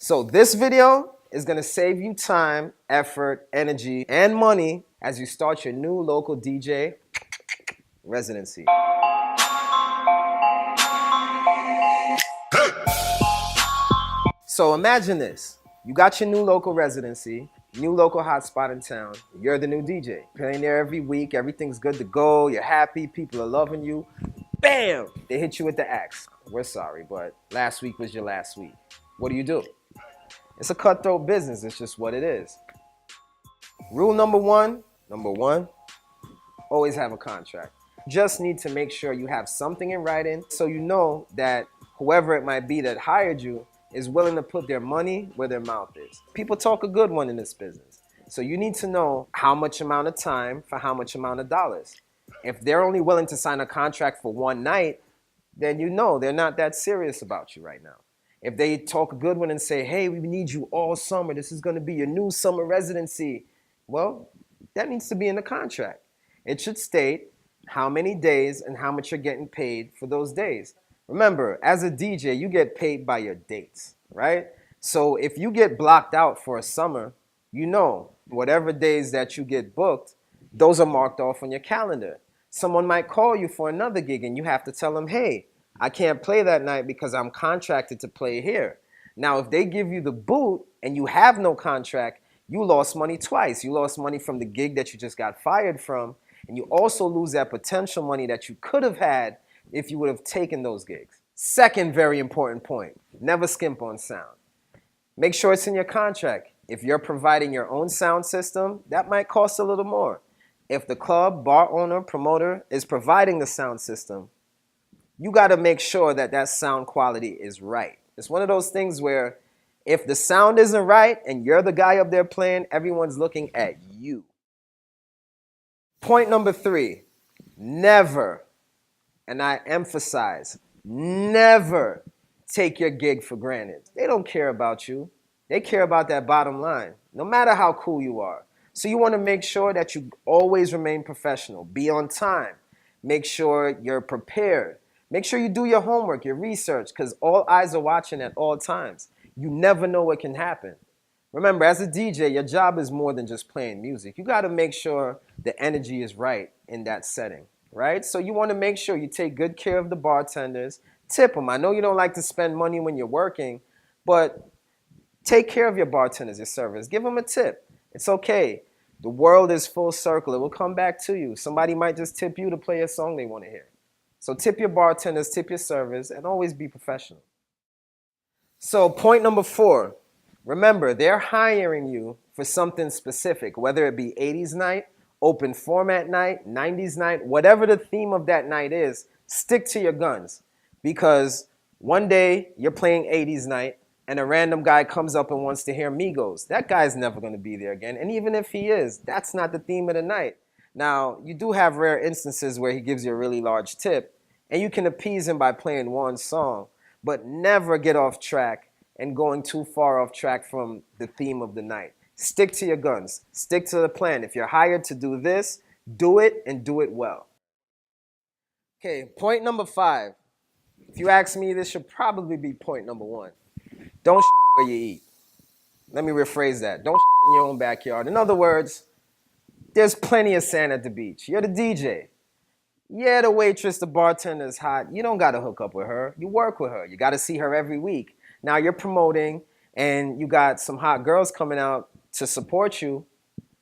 So this video is gonna save you time, effort, energy, and money as you start your new local DJ residency. So imagine this. You got your new local residency, new local hotspot in town. You're the new DJ. Playing there every week, everything's good to go, you're happy, people are loving you. Bam! They hit you with the axe. We're sorry, but last week was your last week. What do? It's a cutthroat business, it's just what it is. Rule number one, always have a contract. Just need to make sure you have something in writing so you know that whoever it might be that hired you is willing to put their money where their mouth is. People talk a good one in this business. So you need to know how much amount of time for how much amount of dollars. If they're only willing to sign a contract for one night, then you know they're not that serious about you right now. If they talk a good one and say, hey, we need you all summer, this is gonna be your new summer residency, well, that needs to be in the contract. It should state how many days and how much you're getting paid for those days. Remember, as a DJ, you get paid by your dates, right? So if you get blocked out for a summer, you know whatever days that you get booked, those are marked off on your calendar. Someone might call you for another gig and you have to tell them, hey, I can't play that night because I'm contracted to play here. Now, if they give you the boot and you have no contract, you lost money twice. You lost money from the gig that you just got fired from, and you also lose that potential money that you could have had if you would have taken those gigs. Second very important point, never skimp on sound. Make sure it's in your contract. If you're providing your own sound system, that might cost a little more. If the club, bar owner, promoter is providing the sound system, you gotta make sure that that sound quality is right. It's one of those things where if the sound isn't right and you're the guy up there playing, everyone's looking at you. Point number 3, never, and I emphasize, never take your gig for granted. They don't care about you. They care about that bottom line, no matter how cool you are. So you want to make sure that you always remain professional. Be on time. Make sure you're prepared. Make sure you do your homework, your research, because all eyes are watching at all times. You never know what can happen. Remember, as a DJ, your job is more than just playing music. You got to make sure the energy is right in that setting, right? So you want to make sure you take good care of the bartenders. Tip them. I know you don't like to spend money when you're working, but take care of your bartenders, your servers. Give them a tip. It's okay. The world is full circle. It will come back to you. Somebody might just tip you to play a song they want to hear. So tip your bartenders, tip your servers, and always be professional. So point number 4, remember, they're hiring you for something specific, whether it be 80s night, open format night, 90s night, whatever the theme of that night is, stick to your guns. Because one day you're playing 80s night and a random guy comes up and wants to hear Migos. That guy's never going to be there again. And even if he is, that's not the theme of the night. Now, you do have rare instances where he gives you a really large tip, and you can appease him by playing one song, but never get off track and going too far off track from the theme of the night. Stick to your guns. Stick to the plan. If you're hired to do this, do it and do it well. Okay, point number 5. If you ask me, this should probably be point number 1. Don't where you eat. Let me rephrase that. Don't in your own backyard. In other words, there's plenty of sand at the beach. You're the DJ. Yeah, the waitress, the bartender is hot. You don't got to hook up with her. You work with her. You got to see her every week. Now you're promoting and you got some hot girls coming out to support you.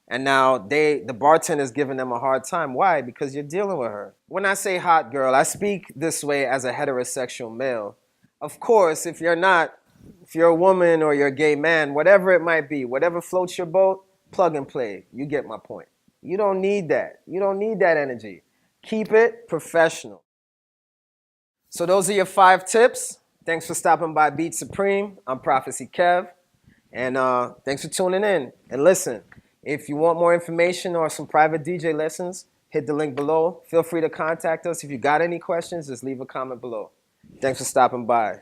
And now the bartender's giving them a hard time. Why? Because you're dealing with her. When I say hot girl, I speak this way as a heterosexual male. Of course, if you're a woman or you're a gay man, whatever it might be, whatever floats your boat, plug and play. You get my point. You don't need that. You don't need that energy. Keep it professional. So those are your 5 tips. Thanks for stopping by Beat Supreme. I'm Prophecy Kev. And thanks for tuning in. And listen, if you want more information or some private DJ lessons, hit the link below. Feel free to contact us. If you got any questions, just leave a comment below. Thanks for stopping by.